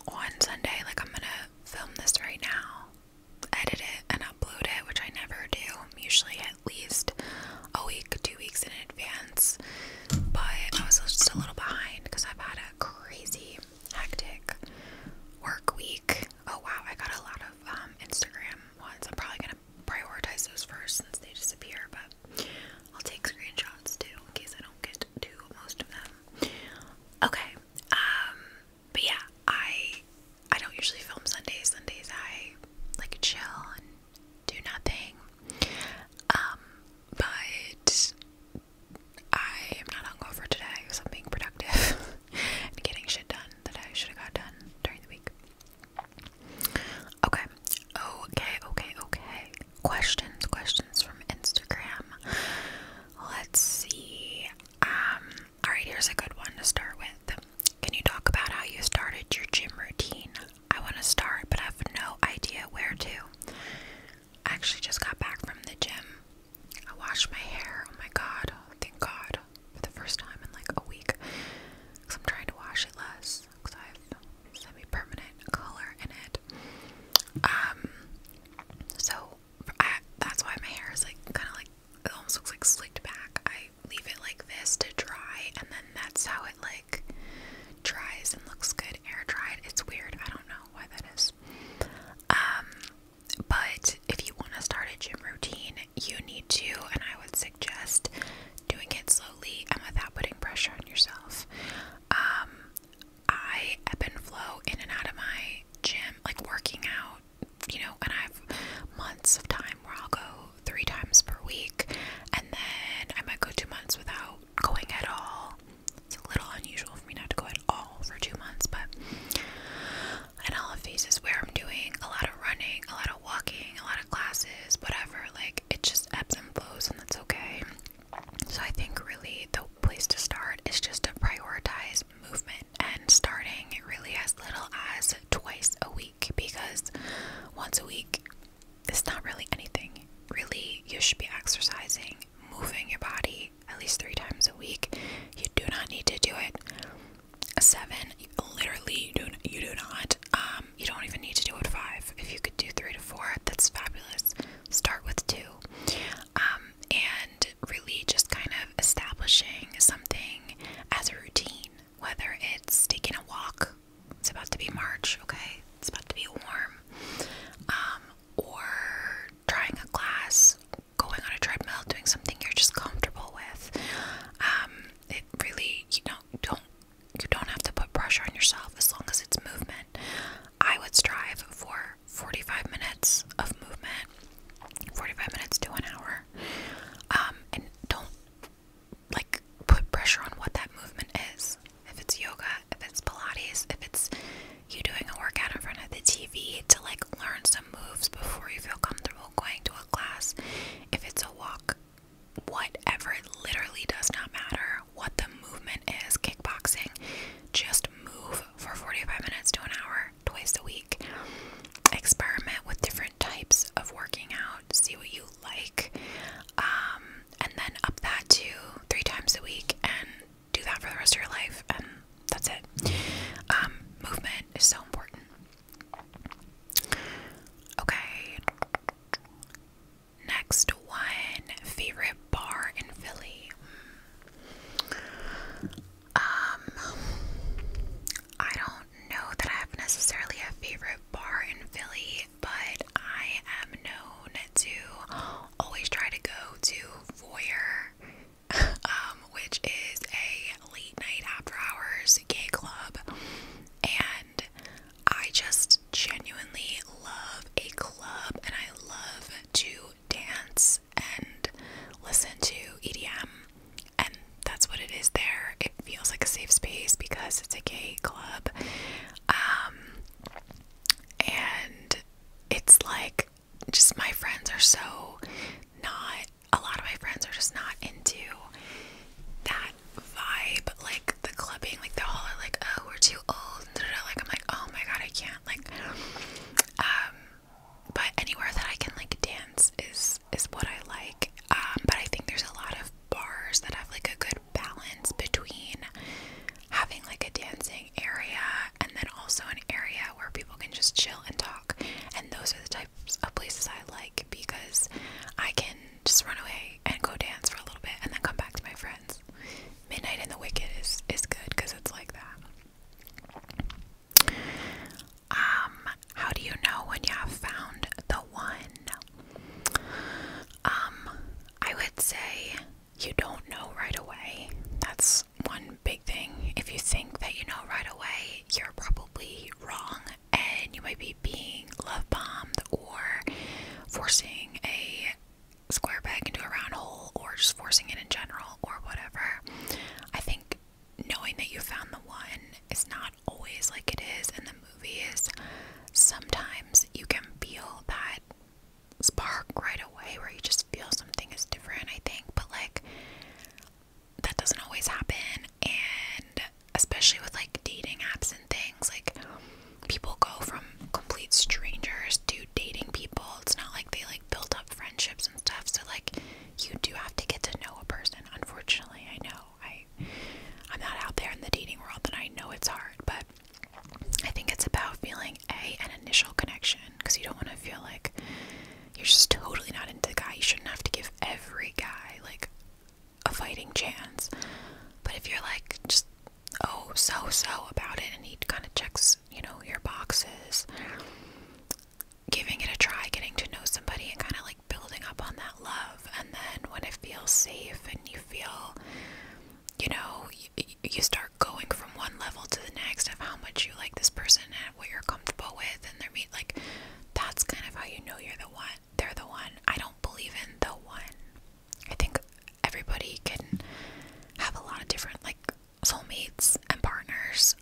on Sunday. Like, I'm gonna film this right now, edit it, and upload it, which I never do. I'm usually at least a week, 2 weeks in advance. But I was just a little behind because I've had a crazy, hectic work week. Oh wow, I got a lot of Instagram ones. I'm probably gonna prioritize those first since they disappear, but I'll take screenshots too in case I don't get to most of them. Okay, but yeah, I don't usually film Sundays. Sundays I like chill and do nothing. But I am not hungover today because I'm being productive and getting shit done that I should have got done during the week. Okay. Questions from Instagram. Let's see. Alright, here's a good one to start with. Can you talk about how you started your gym routine? I want to start, but I have no idea where to. I actually just got back from the gym. I washed my hair. Oh my god. Thank God. For the first time in like a week. Because I'm trying to wash it less. Because I have semi-permanent color in it. So that's why my hair is like kind of like, it almost looks like slicked back. I leave it like this to dry, and then that's how it like dries and looks good air dried. It's weird. I don't know why that is. But if you want to start a gym routine, you need to, and I would suggest doing it slowly and without putting pressure on yourself. I ebb and flow in and out of my gym, like working out, you know, and I have months of time where I'll go 3 times per week, and then I might go 2 months without going at all. It's a little unusual for me not to go at all for 2 months, but and I'll have phases where I'm doing a lot of running, a lot of walking, a lot of classes, whatever. Like, it just ebbs and flows, and that's okay. So I think really the place to start is just to prioritize movement, and starting really as little as twice a week, because once a week is not really anything. Really, you should be exercising, moving your body at least 3 times a week. You do not need to do it 7. Literally, you do not. You don't even need to do it 5. If you could do 3 to 4, that's fabulous. Start with 2. And really just kind of establishing something as a routine, whether it's taking a walk. It's about to be March, okay? It's about to be warm. Or trying a class, going on a treadmill, doing something you're just comfortable with. It really, you don't have to put pressure on yourself as long as it's movement. I would strive for 45 minutes of movement, 45 minutes to an hour. And don't like put pressure on what that movement is. If it's yoga, if it's Pilates, if it's you doing a workout in front of the TV to like learn some moves before you feel comfortable going to a class, if it's a walk, whatever, it literally does not matter what the movement is. Kickboxing, just move for 45 minutes to an hour twice a week. Experiment with different types of working out, see what you like, and then up that to 3 times a week and do that for the rest of your life, and that's it. Movement is so important. Okay, next one, favorite bar in Philly. I don't know that I have necessarily a favorite bar in Philly, but I am known to always try to go to Voyeur, which is a late night after hours gay club, and I just genuinely love a club, and I love to dance and listen to EDM, and that's what it is there. It feels like a safe space because it's a gay club, and it's like, just my friends are so not, a lot of my friends are just not into that vibe, like the clubbing, like they all are like, oh, we're too old, like I'm like, oh my god, I can't, like, but anywhere that I can like dance is what I like, but I think there's a lot of bars that have like a good balance between having like a dancing area and then also an area always like it is in the movies. Sometimes you can feel that spark right away where you just feel something is different, I think, but like that doesn't always happen. And especially with like dating apps and things, like people go from complete strangers to dating people. It's not like they like build up friendships and stuff, so like you do have to get to know a person. Unfortunately, I know I'm not out there in the dating world and I know it's hard, but I think it's about feeling an initial connection, because you don't want to feel like you're just totally not into the guy. You shouldn't have to give every guy like a fighting chance. But if you're like just so about it and he kind of checks, you know, your boxes, giving it a try, getting to know somebody and kind of like building up on that love, and then when it feels safe and you feel, you know, you start going from one level to the next of how much you like this person and what you're comfortable with, and they're like, that's kind of how you know you're the one. They're the one. I don't believe in the one. I think everybody can have a lot of different like soulmates and partners,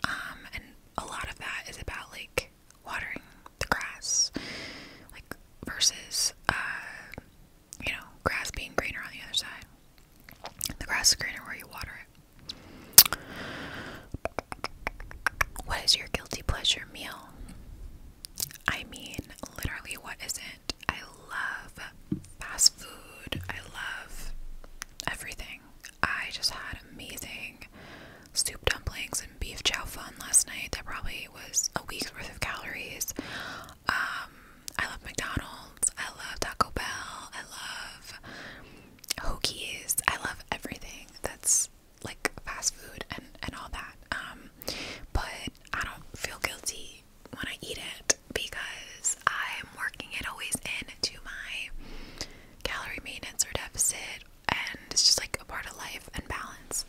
and a lot of that is about like watering the grass, like versus you know, grass being greener on the other side. The grass is greener where you water it. What is your guilty pleasure meal? I mean, literally, what isn't? I love fast food. I love everything. I just had amazing soup dumplings and beef chow fun last night. That probably was a week's worth of calories. I love McDonald's. I love Taco Bell. I love Hokies. I love everything that's like fast food and all that. But I don't feel guilty when I eat it because I'm working it always into my calorie maintenance or deficit, and it's just like a part of life and balance.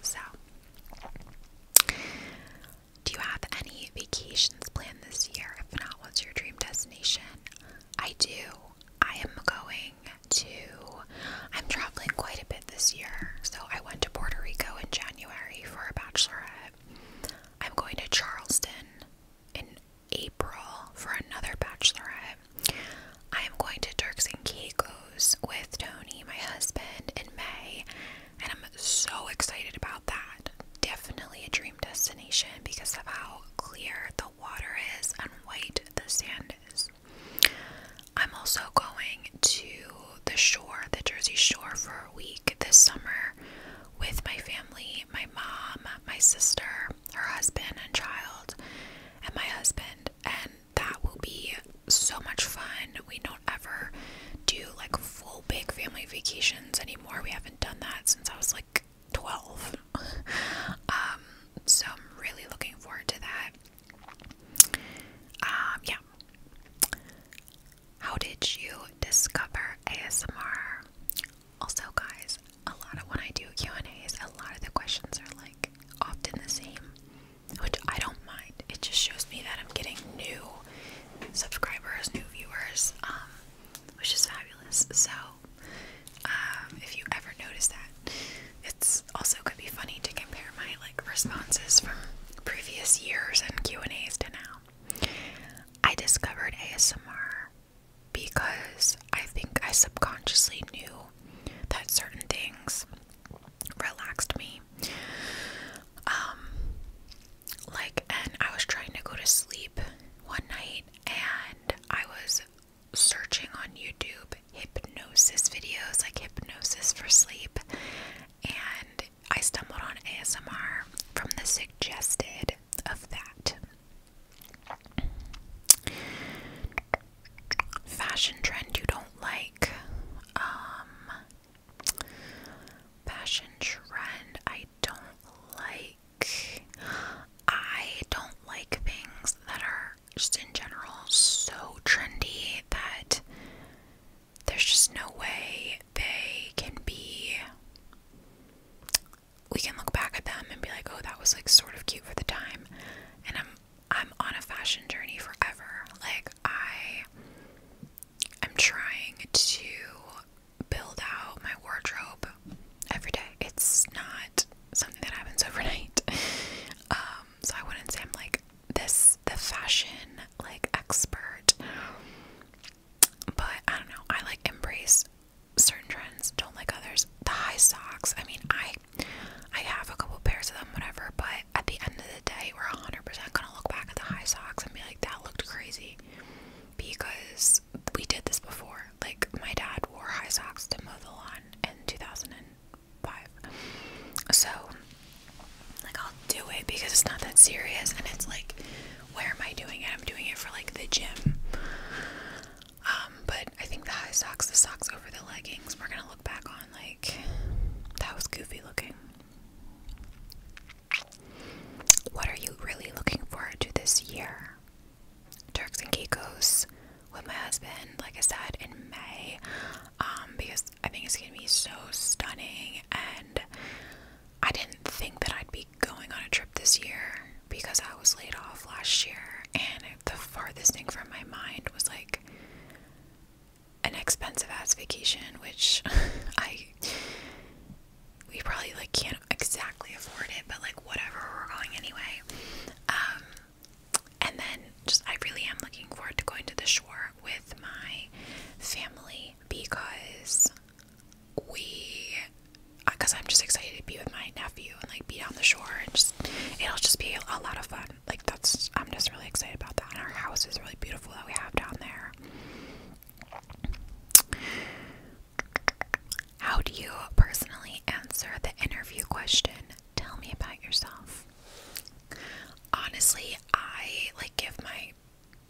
honestly, I like give my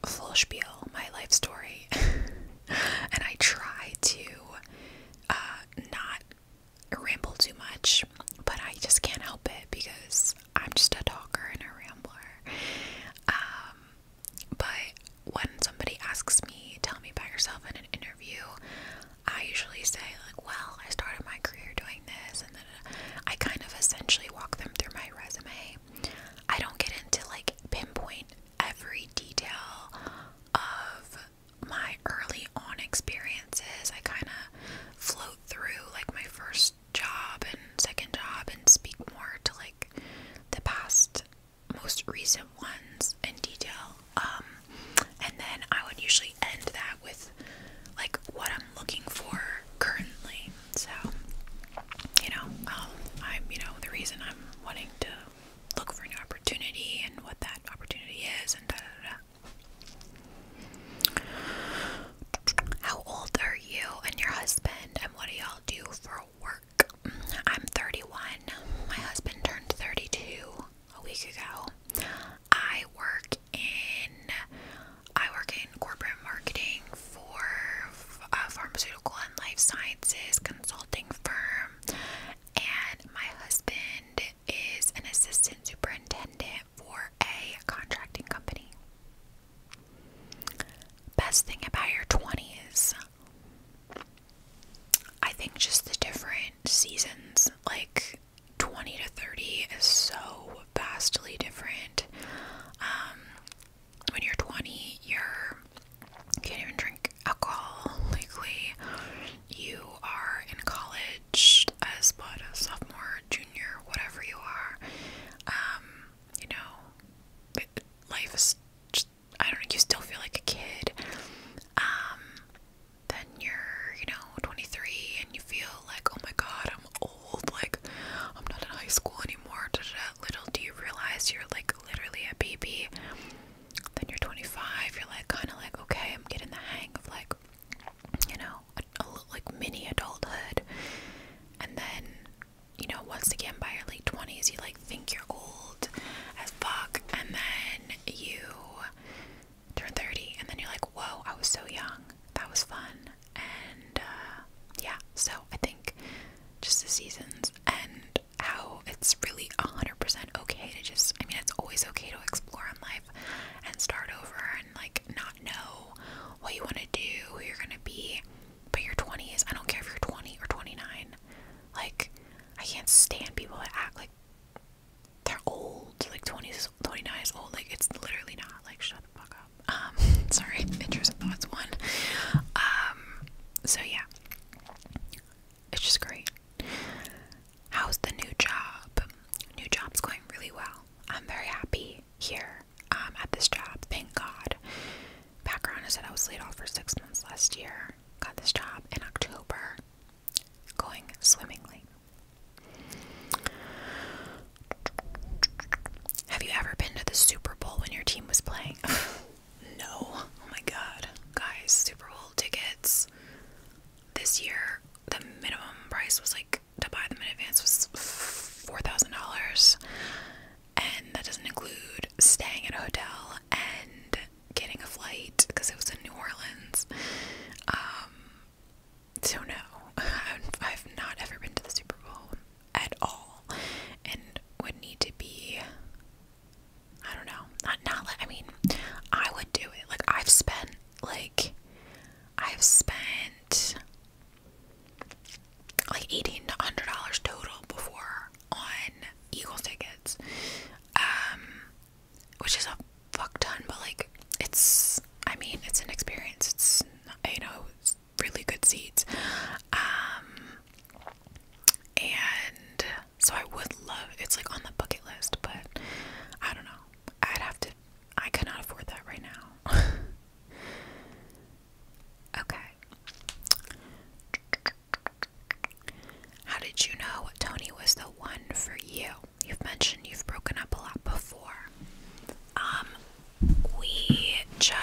full spiel, my life story, and I try to not ramble too much, but I just can't help it because I'm just a talker and a rambler. But when somebody asks me, tell me about yourself in an interview, I usually say like, well, I started my career doing this, and then I kind of essentially walk them through my resume. I don't get into like pinpoint every detail of my early on experiences. I kind of float through like my first job and second job and speak more to like the past, most recent ones in detail. And then I would usually end that with like what I'm looking for currently. So, I'm, the reason I'm wanting to look for a new opportunity and what that opportunity is and How old are you and your husband, and what do y'all do for work? I'm 31. My husband turned 32 a week ago. I work in corporate marketing for a pharmaceutical and life sciences consulting firm, and my husband is an assistant superintendent for a contracting company. Best thing about your 20s, I think just the different seasons, like 20 to 30 is so vastly different. When you're 20, you can't even drink alcohol legally. You are in college as a sophomore, junior, whatever you are. Life is just, I don't know, you still feel like a kid. Then you're, 23 and you feel like, oh my god, I'm old, like, I'm not in high school anymore. Little do you realize you're like literally a baby. Then you're 25, you're like kind of like, okay, I'm getting the hang of like, like mini adulthood. And then, once again by your late 20s, you like think you're old as fuck, and then you turn 30, and then you're like, whoa, I was so young. That was fun. And yeah, so I think just the seasons and how it's really 100% okay to just, it's always okay to explore in life and start over and like not know what you want to do, who you're gonna be. But your 20s, I don't care if you're 20 or 29, like, I can't stand people that act like they're old, like 29 is old, like, it's literally not, like, shut the fuck up. Sorry, intrusive thoughts one. So yeah, it's just great. How's the new job? New job's going really well. I'm very happy here, at this job, thank God. Background is that I was laid off for 6 months last year, got this job in October, going swimmingly. Have you ever been to the Super Bowl when your team was playing? No. Oh my god. Guys, Super Bowl tickets this year, the minimum price was like, to buy them in advance was $4,000. And that doesn't include staying at a hotel and getting a flight because it was in New Orleans. So no, I've not ever been to the Super Bowl at all, and would need to be, I don't know, I would do it. Like, I've spent like $18 to $100 total before on Eagles tickets, which is a fuck ton, but like, it's an experience. It's, it's really good seats, and so I would love, it's like on the bucket list, but I don't know, I cannot afford that right now. Okay. How did you know Tony was the one for you? You've mentioned you've broken up a lot before. We just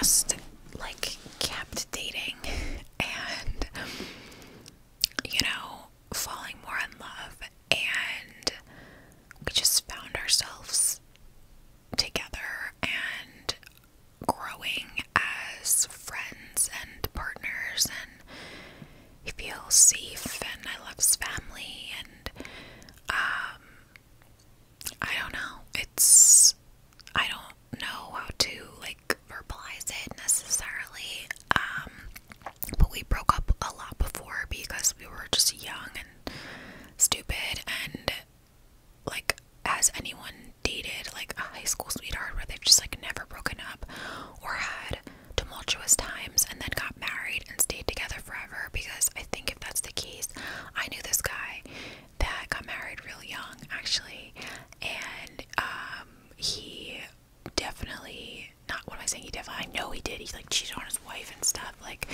like cheated on his wife and stuff like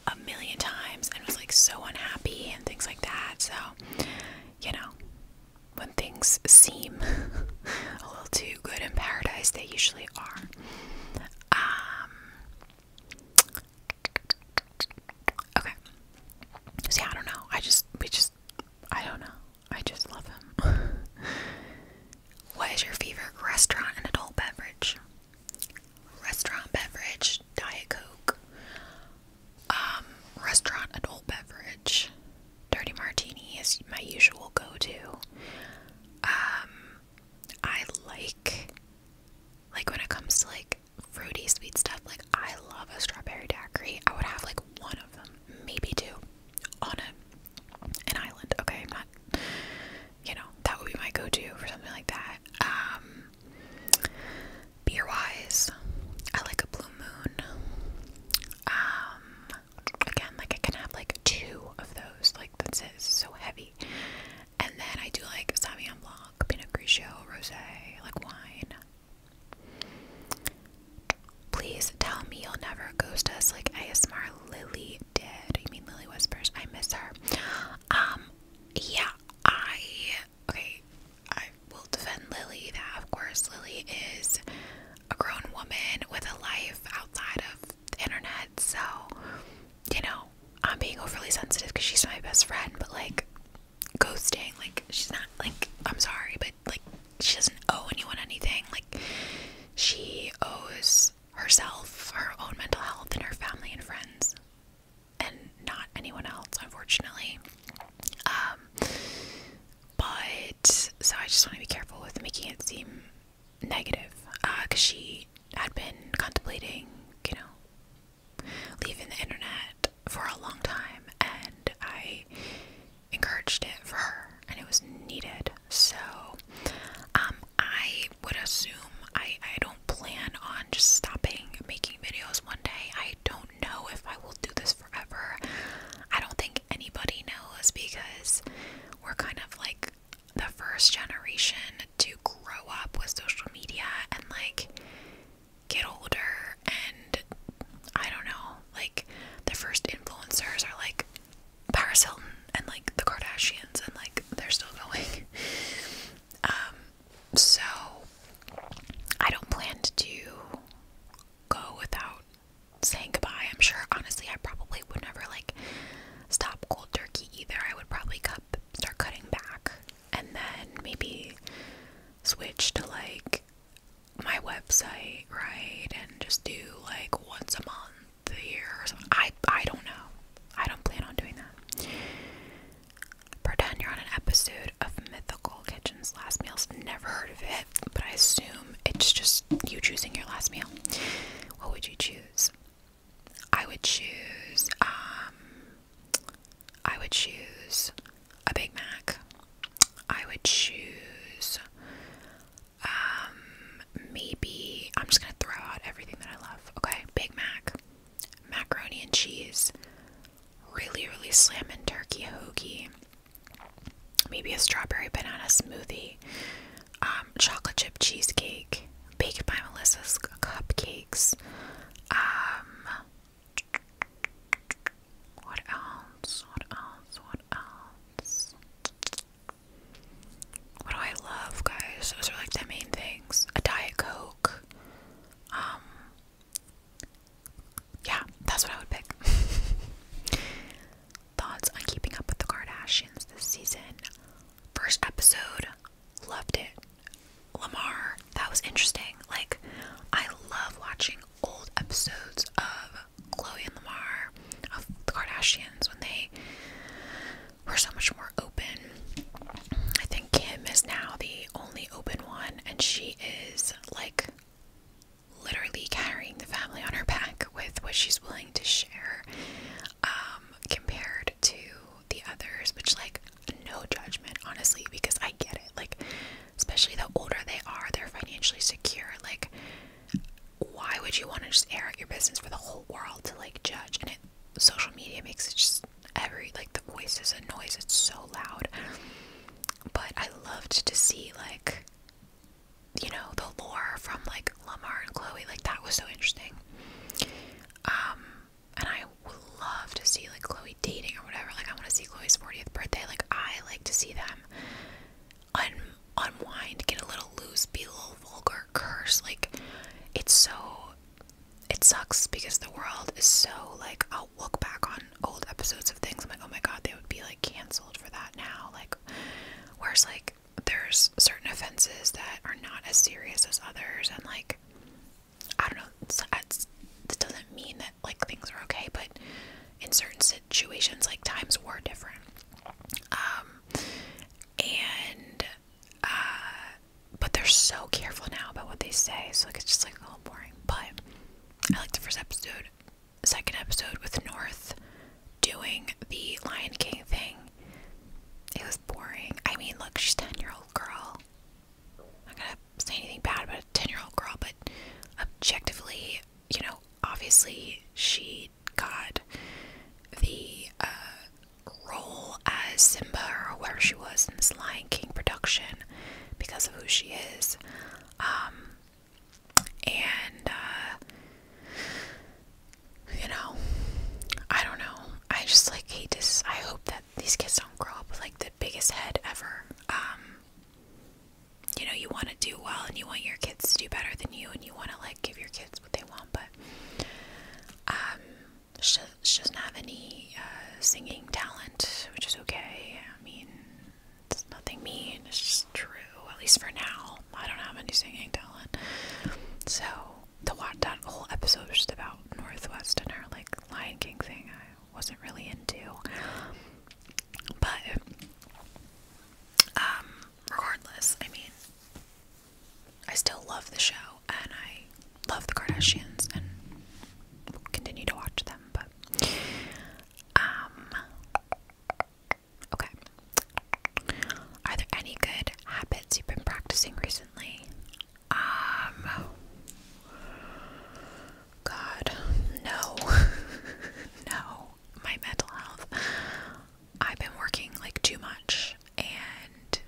a million times and was like so unhappy and things like that. So, you know, when things seem a little too good in paradise, they usually are. Okay. So yeah, I don't know. I don't know. I just love him. What is your favorite restaurant and adult beverage? Restaurant beverage, Diet Coke. Restaurant adult beverage, Dirty Martini is my usual go-to. I like when it comes to like fruity sweet stuff, like I love a strawberry daiquiri. I would have like one of them, maybe two, on an island. Okay, I'm not, you know, that would be my go-to for something like that. Beer wise, I like a Blue Moon. Again, like I can have like two of those, like that's it, it's so heavy. And then I do like Sauvignon Blanc, Pinot Grigio, Rosé, like wine. Please tell me you'll never ghost us like ASMR Lily did. You mean Lily Whispers? I miss her. Yeah, I will defend Lily. That of course Lily is a grown woman with a life outside of the internet, so you know, I'm being overly sensitive because she's my best friend, but like ghosting, like she's not like, I'm sorry, but like she doesn't owe anyone anything. Like she owes herself, her own mental health, and her family and friends, and not anyone else, unfortunately. But so I just want to be careful with making it seem negative, because she had been contemplating, you know, leaving the internet for a long time, and I encouraged it for her, and it was needed. So I would assume I don't plan on just stopping making videos one day. I don't know if I will do this forever. I don't think anybody knows, because we're kind of like the first generation to grow up with social media and like get older, and I don't know, like the first influencers are like Paris Hilton and like the Kardashians, and like they're still going. So I don't plan to go without saying goodbye. I'm sure, honestly, I probably would never like stop cold turkey either. I would probably start cutting back, and then maybe switch to like my website, right, and just do like once a month a year or something. I don't know. I don't plan on doing that. Pretend you're on an episode of Mythical Kitchen's Last Meals. Never heard of it, but I assume it's just you choosing your last meal. What would you choose? I would choose a Big Mac. I would choose maybe, I'm just gonna throw out everything that I love. Okay, Big Mac, macaroni and cheese, really slamming turkey hoagie, maybe a strawberry banana smoothie, chocolate chip cheesecake, baked by Melissa's cupcakes, what else? What do I love, guys? Those are like the main things. A Diet Coke. Yeah, that's what I would pick. Thoughts on keeping up with the Kardashians this season? First episode, loved it. Lamar, that was interesting. Like, I love watching old episodes of Chloe and Lamar, of the Kardashians, when they were so much more open. I think Kim is now the only open one, and she is like literally carrying the family on her back with what she's willing to share, compared to the others, which, like, no judgment, honestly, because I get it. Like, especially the older they are, they're financially secure. Like, why would you want to just air out your business for the whole world to like judge? And social media makes it just like the voices and noise, it's so loud. But I loved to see, like, you know, the lore from like Lamar and Chloe. Like, that was so interesting. sucks because the world is so, like, I'll look back on old episodes of things, I'm like, oh my god, they would be, like, canceled for that now, like, whereas, like, there's certain offenses that are not as serious as others, and, like, I don't know, that doesn't mean that, like, things are okay, but in certain situations, like, times were different, and, but they're so careful now about what they say, so, like, it's just, like, a little boring, but I liked the first episode. The second episode with North doing the Lion King thing, it was boring. I mean, look, she's a 10-year-old girl. I'm not gonna say anything bad about a 10-year-old girl, but objectively, you know, obviously she got the role as Simba or whoever she was in this Lion King production because of who she is. And you know, I don't know. I just, like, hate this. I hope that these kids don't grow up with, like, the biggest head ever. You know, you want to do well and you want your kids to do better than you and you want to, like, give your kids what they want, but she doesn't have any singing talent, which is okay. I mean, it's nothing mean, it's just true, at least for now. I don't have any singing talent. So, to watch that whole episode was just about Northwest and her, like, Lion King thing, I wasn't really into. But, regardless, I mean, I still love the show, and I love the Kardashians, and will continue to watch them, but, okay. Are there any good habits you've been practicing recently? God, no. No. My mental health. I've been working, like, too much and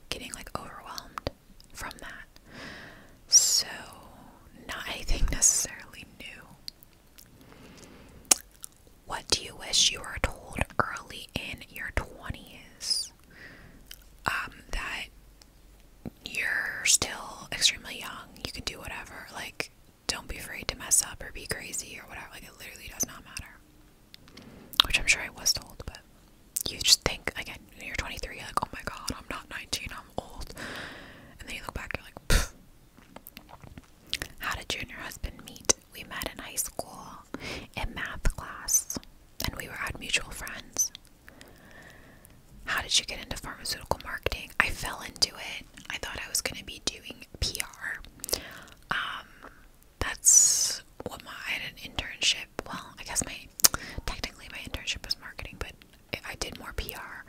getting, like, overwhelmed from that. So, not anything necessarily new. What do you wish you were told early in your 20s? That you're still extremely young, you can do whatever, like, don't be afraid to mess up or be crazy or whatever, like, it literally does not matter. Which I'm sure I was told, but you just think, again, when you're 23, you're like, oh my god, I'm not 19, I'm old. And then you look back, you're like, pfft. How did you and your husband meet? We met in high school, in math class, and we had mutual friends. How did you get into pharmaceutical marketing? I fell into it. I thought I was going to be doing PR. That's what I had an internship. Well, I guess technically my internship was marketing, but I did more PR.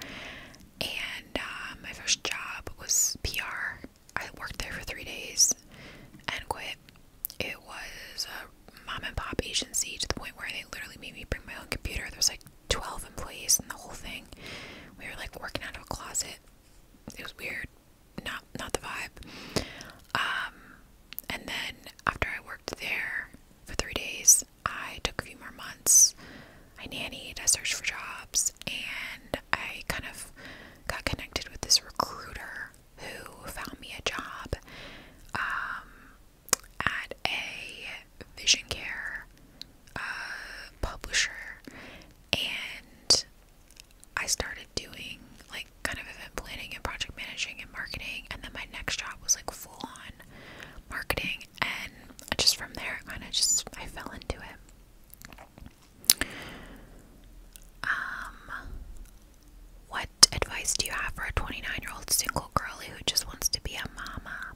And my first job was PR. I worked there for 3 days and quit. It was a mom and pop agency to the point where they literally made me bring my own computer. There was like 12 employees in the whole thing. We were, like, working out of a closet. It was weird. Not the vibe. And then after I worked there for 3 days, I took a few more months. I nannied, I searched for jobs, and I kind of got connected with this recruiter who found me a job at a vision care publisher, and I started doing, like, kind of event planning and project managing and marketing, and then my next job was, like, full on marketing, and just from there, I fell into it. What advice do you have for a 29-year-old single girlie who just wants to be a mama?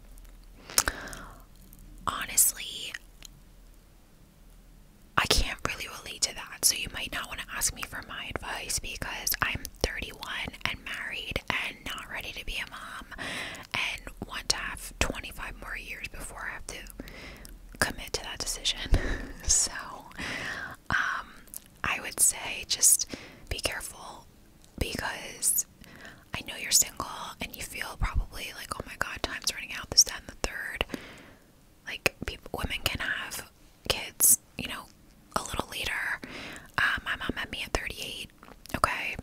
Honestly, I can't really relate to that, so you might not want to ask me for my advice because I'm 31 and married and not ready to be a mom and want to have 25 more years before I have to commit to that decision. So, I would say just be careful because I know you're single and you feel probably like, oh my god, time's running out, this, that, and the third. Like, women can have kids, you know, a little later. My mom had me at 38, okay?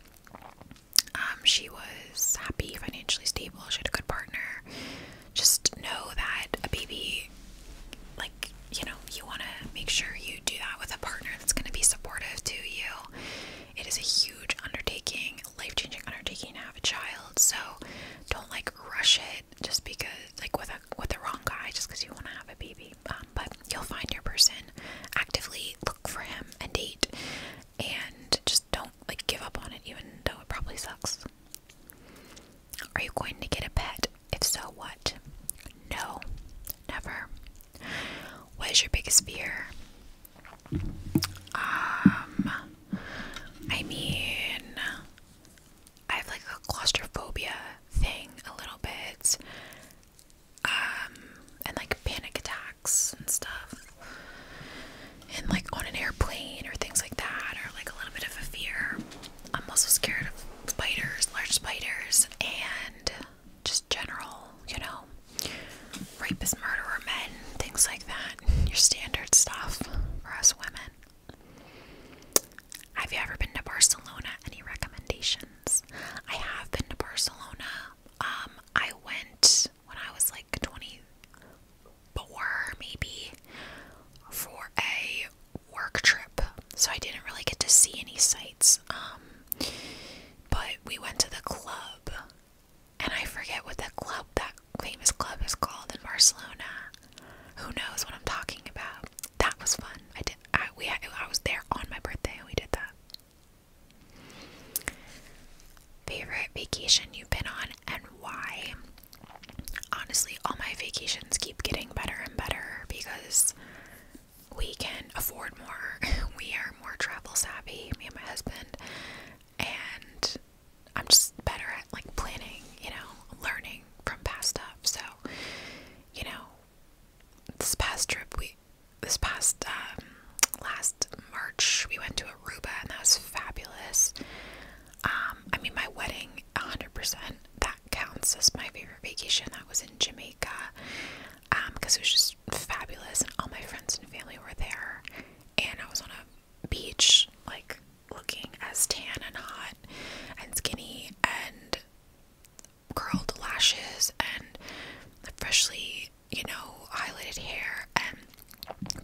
She was happy, financially stable, she had a good partner. Just know that a baby, like, you know, you want to make sure you rush it just because, like, with the wrong guy, just because you want to have a baby. But you'll find your person. Actively look for him and date, and just don't like give up on it, even though it probably sucks. Are you going to get a pet? If so, what? No, never. What is your biggest fear? I mean, I have like a claustrophobia thing a little bit, and like panic attacks and stuff, and like on an airplane or things like that, or like a little bit of a fear. I'm also scared of spiders, large spiders, and just general, rapist, murderer, men, things like that. Your standard stuff for us women. Have you ever been to Barcelona? Any recommendations? I have been to Barcelona. I went when I was like 24, maybe, for a work trip. So I didn't really get to see any sights. But we went to the club, and I forget what that famous club is called in Barcelona. Who knows what I'm talking about? That was fun. I was there on my birthday and we did that. Favorite vacation you've been on and why? Honestly, all my vacations keep getting better and better because we can afford more. We are more travel savvy, me and my husband, and I'm just better at like planning, learning from past stuff. So, last March we went to Aruba and that was fabulous. I mean, my wedding, 100%, that counts as my favorite vacation. That was in Jamaica, because it was just fabulous and all my friends and family were there, and I was on a beach, like, looking as tan and hot and skinny and curled lashes and freshly, highlighted hair and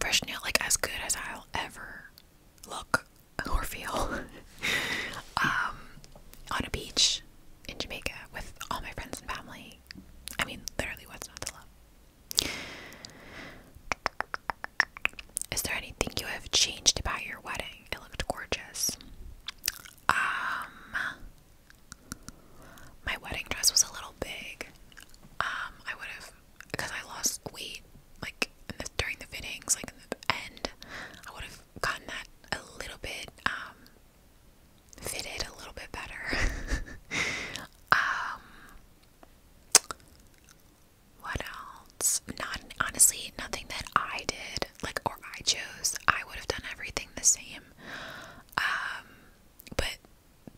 fresh nail, like as good as I'll ever look or feel on a beach in Jamaica with all my friends and family. I mean, literally, what's not to love? Is there anything you have changed about your wedding? It looked gorgeous. My wedding dress was a little big. I would have, because I lost weight, like, during the fittings, like, in the end, I would have gotten that a little bit, fitted a little bit better. What else? Honestly, nothing that I did, like, or I chose. I would have done everything the same. But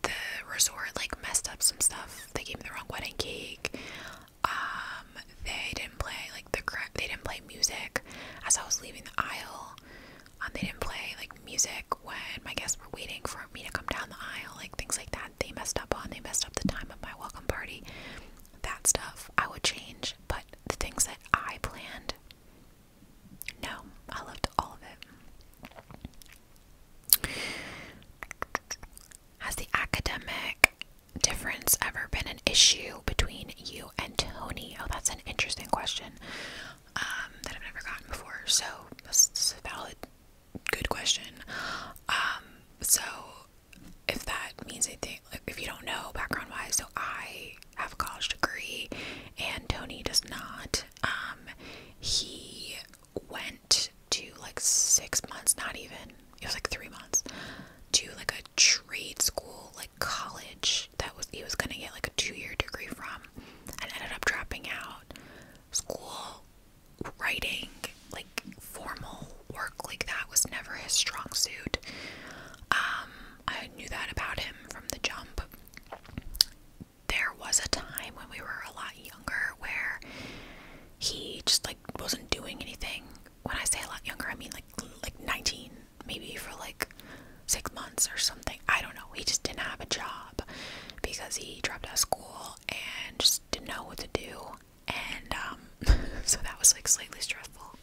the resort, like, messed up some stuff. They gave me the wrong wedding cake. They didn't play, like, they didn't play music as I was leaving the aisle. They didn't play, like, music when my guests were waiting for me to come down the aisle, like, things like that. They messed up the time of my welcome party. That stuff I would change, but the things that I planned, no, I loved all of it. Has the academic difference ever been an issue between you and Tony? Oh, that's an interesting question that I've never gotten before, so this is a valid, good question. So if that means anything, like, if you don't know background wise, so I have a college degree and Tony does not. He went to like 6 months, not even, it was like 3 months, to like a trade school, like college, he was gonna get like a 2-year degree from, and ended up dropping out school. Writing, like formal work like that, was never his strong suit. I knew that about him from the jump. There was a time when we were a lot younger where he just like wasn't doing anything. When I say a lot younger, I mean like 19, maybe, for like 6 months or something. I don't know. He just didn't have a job because he dropped out of school and just didn't know what to do. And so that was like slightly stressful.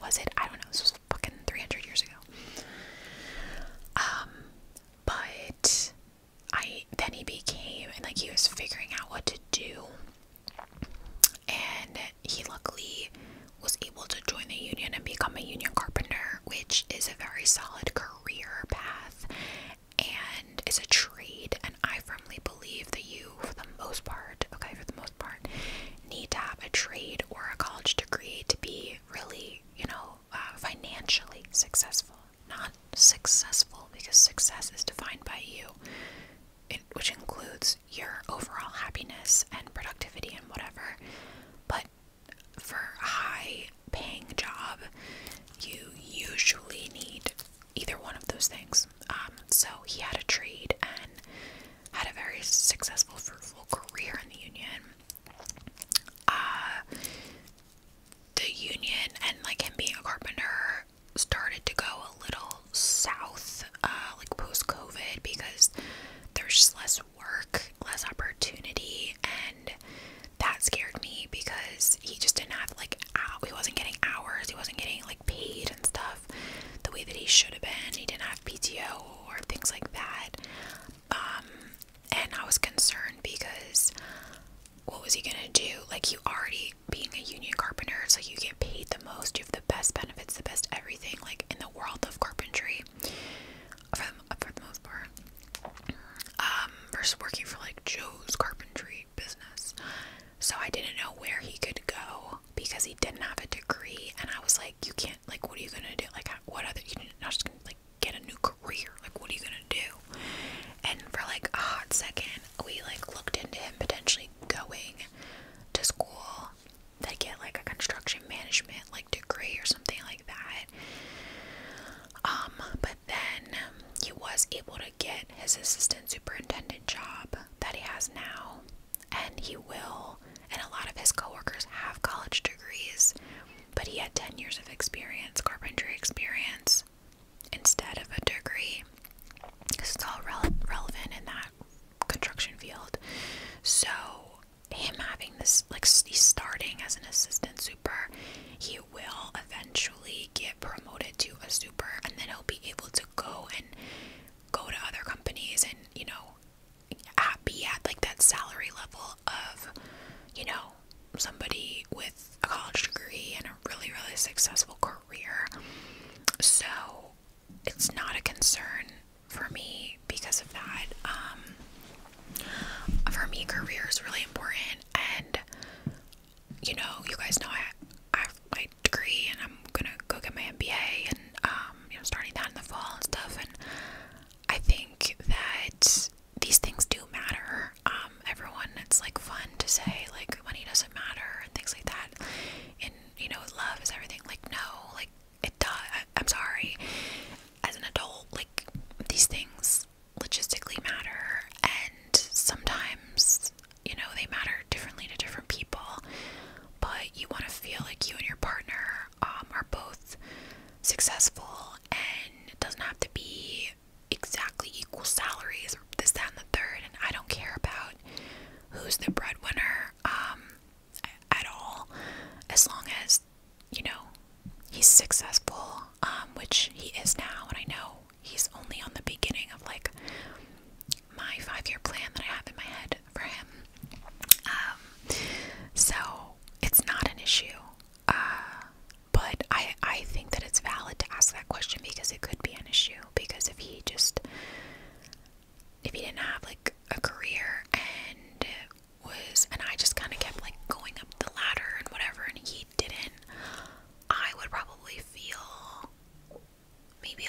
Was it? I don't know. This was fucking 300 years ago. But then he became, and like he was figuring out what to do. solid career path and is a trade, and I firmly believe that you, for the most part, need to have a trade or a college degree to be really, financially successful. Not successful, because success is defined by you, which includes your overall happiness and productivity and whatever. But for a high paying job, you usually need either one of those things. So he had a trade and had a very successful, fruitful career in the union. The union and like him being a carpenter started to go a little south, like post-COVID, because there's just less work, less opportunity, and that scared me because he just didn't have he wasn't getting hours, he wasn't getting like paid and stuff the way that he should have been. He didn't have PTO or things like that. And I was concerned because what was he gonna do? Like, you already, being a union carpenter, it's like you get paid the most, you have the best benefits, the best everything, like in the world of carpentry, for the most part. Versus working for like Joe's carpentry business. So I didn't know where he could go because he didn't have a degree, and I was like, you can't, like, what are you gonna do? Like, what other, you're not just gonna like get a new career, like, what are you gonna do? And for like a hot second, we like looked into him potentially going to school to get like a construction management like degree or something like that. But then he was able to get his assistant superintendent job that he has now, and he will, and a lot of his coworkers have college degrees, but he had 10 years of experience, carpentry experience, instead of a degree, because it's all relevant in that construction field. So him having this, like, he's starting as an assistant super, he will eventually get promoted to a super, and then he'll be able to go to other companies and, be at like that salary level of, somebody with a college degree and a really, really successful career. So it's not a concern for me because of that. For me, career is really important, and you guys know I have my degree, and I'm gonna go get my MBA, and starting that in the fall and stuff. And I think that these things do matter. Everyone, it's like fun to say like money doesn't matter and things like that, and love is everything. Like, no, like it does. I'm sorry, as an adult, like, these things logistically matter, and sometimes they matter differently to different people, but you want to feel like you and your partner are both successful, and it doesn't have to be exactly equal salaries or this, that, and the third. And I don't care about who's the breadwinner at all, as long as he's successful, which he is now. And I know he's only on the beginning of like my 5-year plan that I have in my head for him. So it's not an issue. But I think that it's valid to ask that question, because it could be an issue. Because if he didn't have like a career and I just kind of kept like going up the ladder and whatever, and he didn't, I would probably feel maybe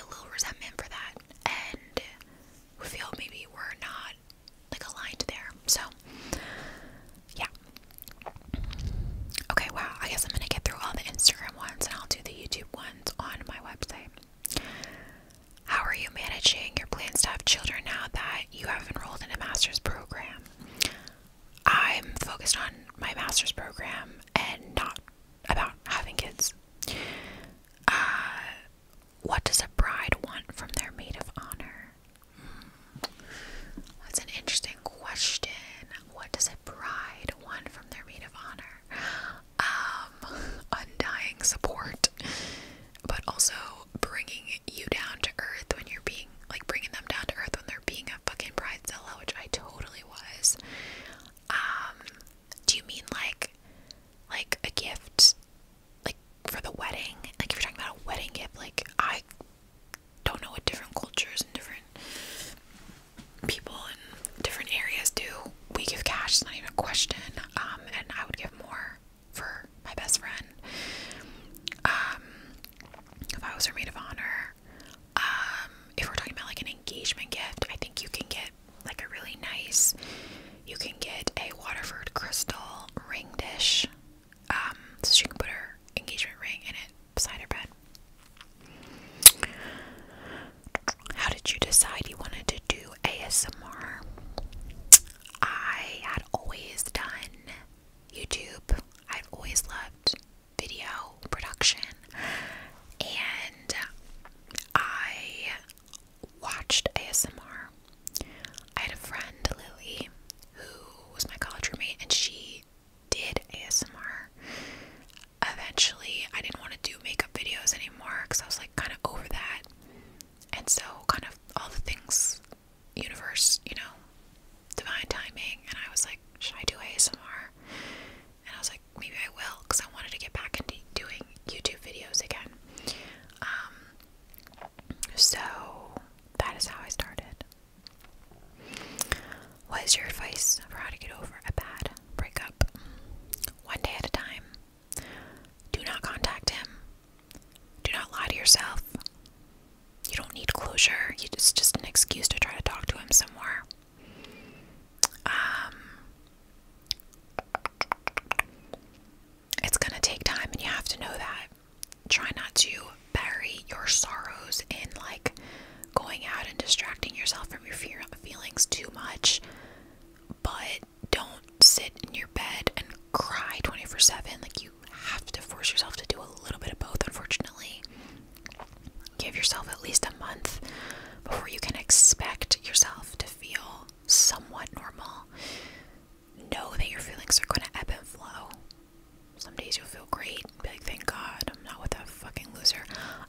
those are maid of honor. If we're talking about like an engagement gift, I think you can get like a really nice, you can get a Waterford crystal ring dish, so she can put her engagement ring in it beside her bed. How did you decide you wanted to do ASMR? I had always done YouTube. I've always loved video production, and I watched ASMR. I had a friend, Lily, who was my college roommate, and she did ASMR. Eventually, I didn't want to do makeup videos anymore because I was like kind of over that. And so, kind of all the things, universe, you know, divine timing. And I was like, should I do ASMR? And I was like, maybe I will, because I wanted to get back into doing YouTube videos again. So that is how I started. What is your advice for how to get over a bad breakup? One day at a time. Do not contact him. Do not lie to yourself. You don't need closure. It's just an excuse to try to talk to him some more. It's gonna take time, and you have to know that. Try not to bury your sorrows in like going out and distracting yourself from your feelings too much, but don't sit in your bed and cry 24/7. Like, you have to force yourself to do a little bit of both, unfortunately. Give yourself at least a month before you can expect yourself to feel somewhat normal. Know that your feelings are going to ebb and flow. Some days you'll feel great, be like, thank God I'm not with that fucking loser.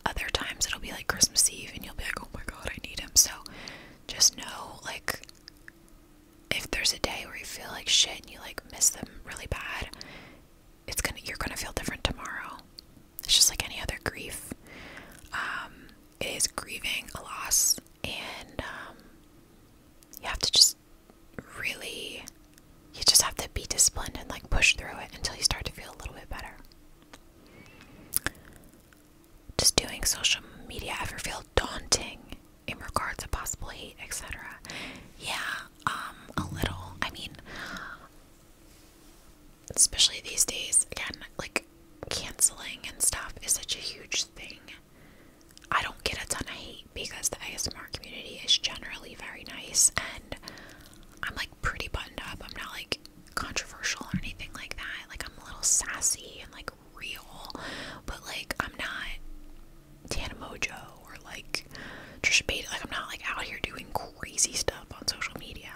Other times it'll be like Christmas Eve and you'll be like, oh my God, I need him. So just know, like, if there's a day where you feel like shit and you like miss them really bad, you're gonna feel different tomorrow. It's just like any other grief. It is grieving a loss, and you have to just really, you just have to be disciplined and like push through it until you start to feel a little bit better. Does doing social media ever feel daunting in regards to possible hate, etc.? Yeah, a little. I mean, especially these days, again, like, canceling and stuff is such a huge thing. I don't get a ton of hate because the ASMR community is generally very nice, and I'm like pretty buttoned up. I'm not like controversial or anything like that. Like, I'm a little sassy and like real, but like I'm not Tana Mojo or like Trisha Paytas. Like, I'm not like out here doing crazy stuff on social media.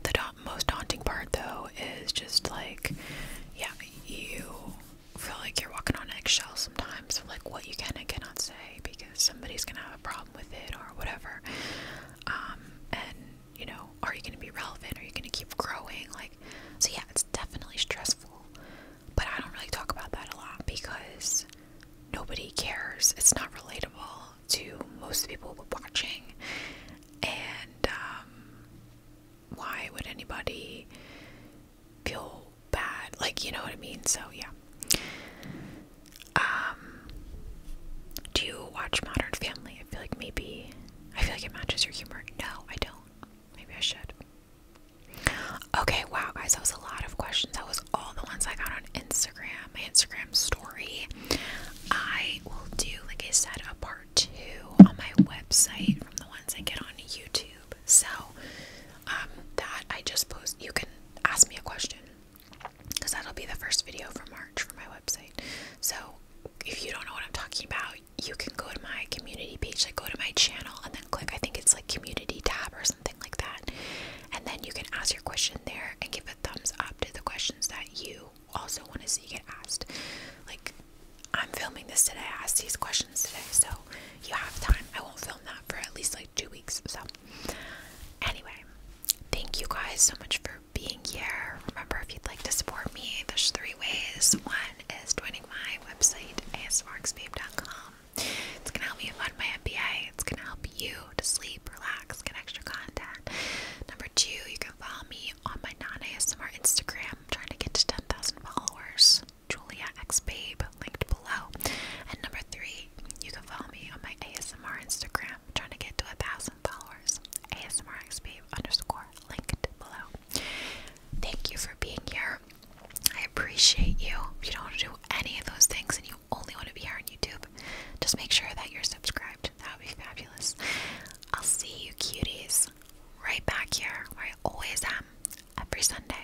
The most daunting part though is just like, yeah, you feel like you're walking on eggshells sometimes of like what you can and cannot say because somebody's gonna have a problem with it or whatever. And you know, are you gonna be relevant? Are you gonna keep growing? Like, so yeah, it's definitely stressful, but I don't really talk about that a lot because nobody cares. It's not relatable to most people watching, and why would anybody feel bad? Like, you know what I mean? So yeah. Do you watch Modern Family? I feel like it matches your humor. No, I don't. Maybe I should. Okay, wow, guys, that was a lot of questions. That was all the ones I got on Instagram, my Instagram story. I will do, like I said, a part 2 on my website from the ones I get on YouTube. So, that I just post, you can ask me a question, because that'll be the first video for March for my website. So, if you don't know what I'm talking about, you can go to my guys right back here where I always am every Sunday.